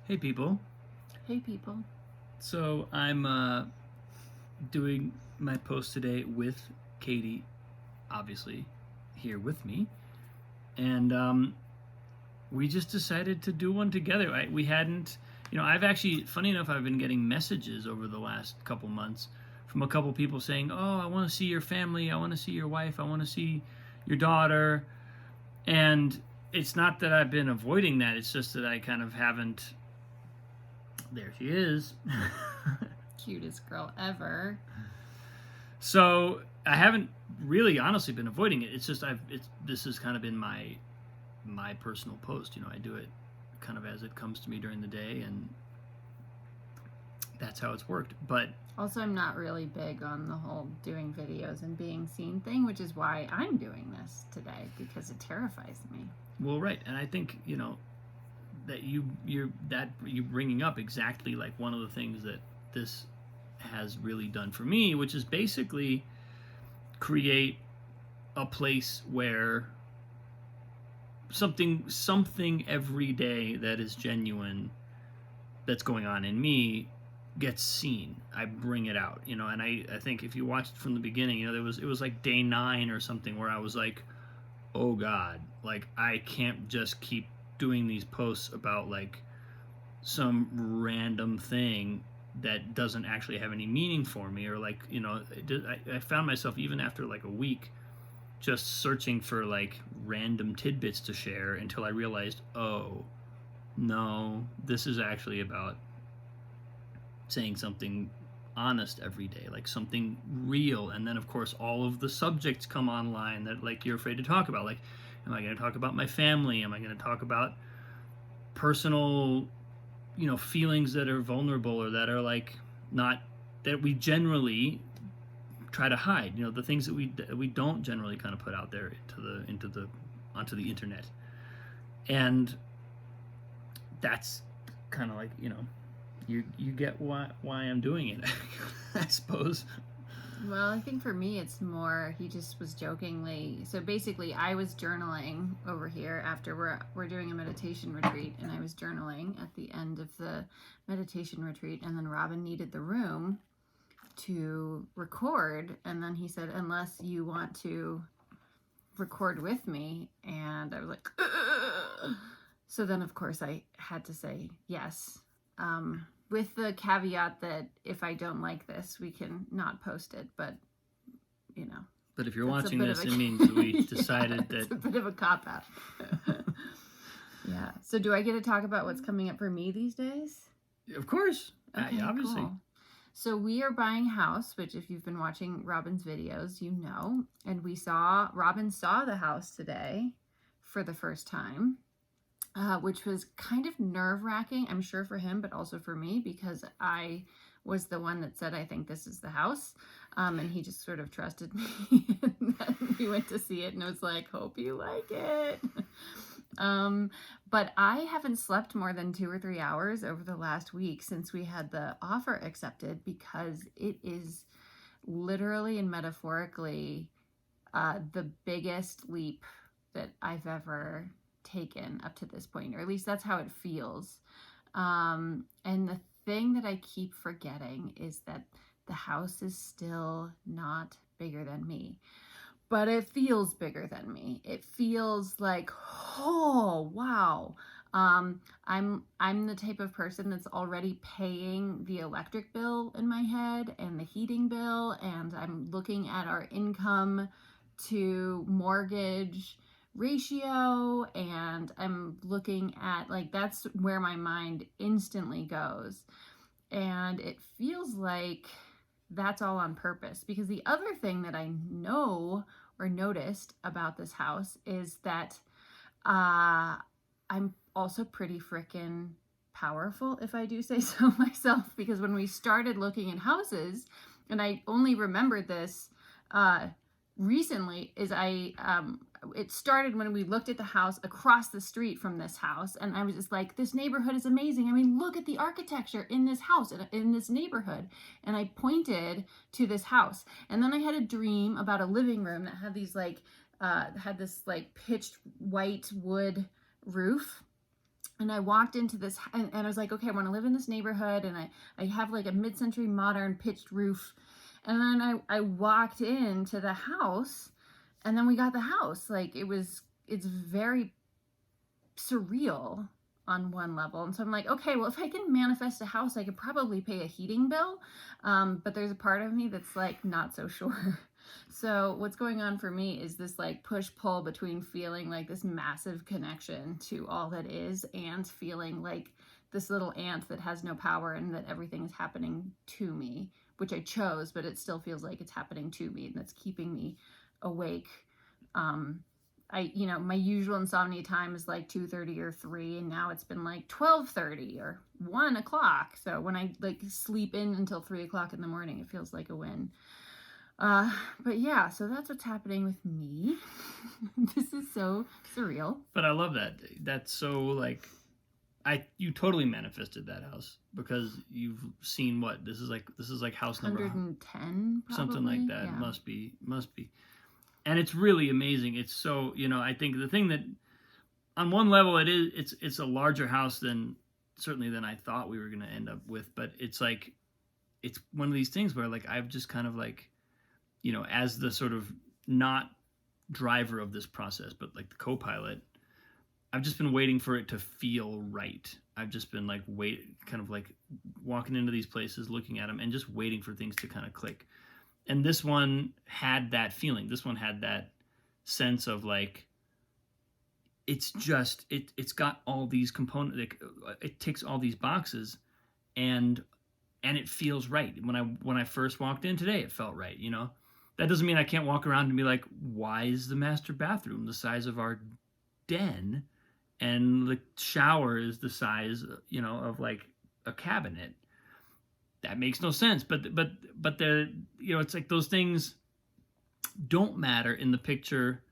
Hey people. Hey people. So I'm doing my post today with Katie, obviously here with me, and we just decided to do one together. We hadn't, I've actually, funny enough, I've been getting messages over the last couple months from a couple people saying, "Oh, I want to see your family. I want to see your wife. I want to see your daughter." And it's not that I've been avoiding that. It's just that I kind of haven't. There she is. Cutest girl ever. So I haven't really honestly been avoiding it. It's just this has kind of been my personal post. I do it kind of as it comes to me during the day, and that's how it's worked. But Also, I'm not really big on the whole doing videos and being seen thing, which is why I'm doing this today, because it terrifies me. well, right, and I think that you're bringing up exactly like one of the things that this has really done for me, which is basically create a place where something every day that is genuine that's going on in me gets seen. I bring it out, and I think if you watched from the beginning, it was like day 9 or something where I was like, oh god, like I can't just keep doing these posts about like some random thing that doesn't actually have any meaning for me, or like I found myself even after like a week just searching for like random tidbits to share until I realized, oh no, this is actually about saying something honest every day, like something real. And then of course all of the subjects come online that like you're afraid to talk about. Like, am I going to talk about my family? Am I going to talk about personal, feelings that are vulnerable or that are like not, that we generally try to hide, the things that we don't generally kind of put out there onto the internet. And that's kind of like, you get why I'm doing it. I suppose. Well, I think for me, it's more, he just was jokingly. So basically, I was journaling over here after we're doing a meditation retreat, and I was journaling at the end of the meditation retreat, and then Robin needed the room to record, and then he said, unless you want to record with me, and I was like, ugh. So then of course I had to say yes, with the caveat that if I don't like this, we can not post it, but But if you're that's watching this, it means we decided it's that. a bit of a cop out. Yeah. So do I get to talk about what's coming up for me these days? Of course. Okay, Obviously. cool. So we are buying a house, which if you've been watching Robin's videos, you know. And Robin saw the house today for the first time, which was kind of nerve-wracking, I'm sure for him, but also for me, because I was the one that said, I think this is the house. And he just sort of trusted me. And then we went to see it and it was like, hope you like it. But I haven't slept more than 2 or 3 hours over the last week since we had the offer accepted, because it is literally and metaphorically the biggest leap that I've ever taken up to this point, or at least that's how it feels. And the thing that I keep forgetting is that the house is still not bigger than me. But it feels bigger than me. It feels like, oh wow. I'm the type of person that's already paying the electric bill in my head and the heating bill, and I'm looking at our income to mortgage ratio, and I'm looking at, like, that's where my mind instantly goes. And it feels like that's all on purpose, because the other thing that I know or noticed about this house is that I'm also pretty freaking powerful, if I do say so myself, because when we started looking at houses, and I only remembered this recently, is it started when we looked at the house across the street from this house, and I was just like, this neighborhood is amazing. I mean, look at the architecture in this house, in this neighborhood. And I pointed to this house. And then I had a dream about a living room that had these had this like pitched white wood roof. And I walked into this, and I was like, okay, I want to live in this neighborhood, and I have like a mid-century modern pitched roof. And then I walked into the house, and then we got the house. Like it's very surreal on one level. And so I'm like, okay, well, if I can manifest a house, I could probably pay a heating bill. But there's a part of me that's like, not so sure. So what's going on for me is this like push pull between feeling like this massive connection to all that is and feeling like this little ant that has no power and that everything is happening to me, which I chose, but it still feels like it's happening to me, and that's keeping me awake. My usual insomnia time is like 2:30 or 3, and now it's been like 12:30 or 1 o'clock. So when I like sleep in until 3 o'clock in the morning, it feels like a win. But yeah, so that's what's happening with me. This is so surreal. But I love that. That's so like, you totally manifested that house because you've seen what this is like house number 110, probably. Something like that. Yeah. Must be. And it's really amazing. It's so, I think the thing that on one level it's a larger house than I thought we were going to end up with, but it's like it's one of these things where like I've just kind of like, as the sort of not driver of this process, but like the co-pilot, I've just been waiting for it to feel right. I've just been like kind of like walking into these places, looking at them, and just waiting for things to kind of click. And this one had that feeling. This one had that sense of like, it's got all these components. It ticks all these boxes, and it feels right. When I first walked in today, it felt right. That doesn't mean I can't walk around and be like, why is the master bathroom the size of our den, and the shower is the size, of like a cabinet? That makes no sense. But the it's like those things don't matter in the picture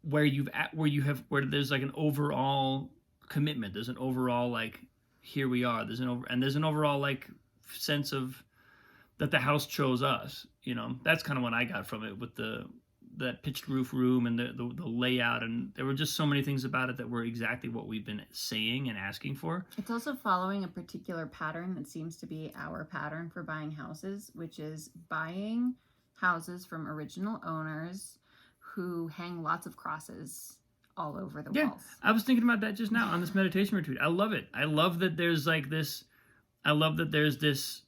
where there's like an overall commitment. There's an overall like, here we are. There's an overall like sense of that the house chose us. That's kind of what I got from it with that pitched roof room and the layout, and there were just so many things about it that were exactly what we've been saying and asking for. It's also following a particular pattern that seems to be our pattern for buying houses, which is buying houses from original owners who hang lots of crosses all over the walls. I was thinking about that just now on this meditation retreat. I love it. I love that there's this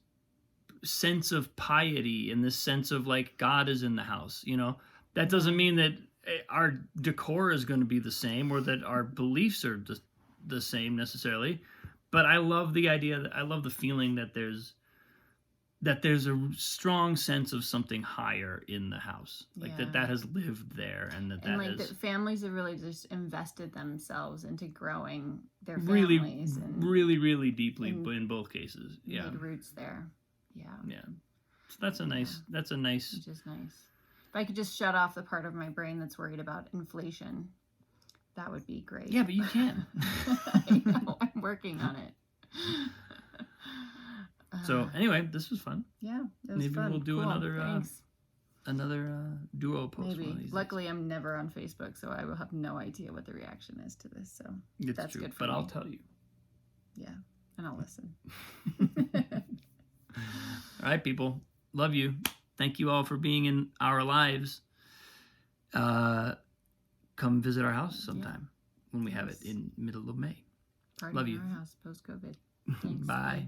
sense of piety and this sense of like God is in the house. That doesn't mean that our decor is going to be the same or that our beliefs are the same necessarily. But I love the idea I love the feeling that there's a strong sense of something higher in the house, like that has lived there, and that families have really just invested themselves into growing their families really, really deeply in both cases. Yeah, made roots there. Yeah. So that's a nice. Which is nice. If I could just shut off the part of my brain that's worried about inflation, that would be great. Yeah, but you can. I know. I'm working on it. So anyway, this was fun. Yeah, it was maybe fun. We'll do cool. another duo post. Maybe. One of these Luckily, days. I'm never on Facebook, so I will have no idea what the reaction is to this. So that's true, good for but me. I'll tell you. Yeah, and I'll listen. All right, people. Love you. Thank you all for being in our lives. Come visit our house sometime when we have it in middle of May. Party Love in you. our house post-COVID. Bye.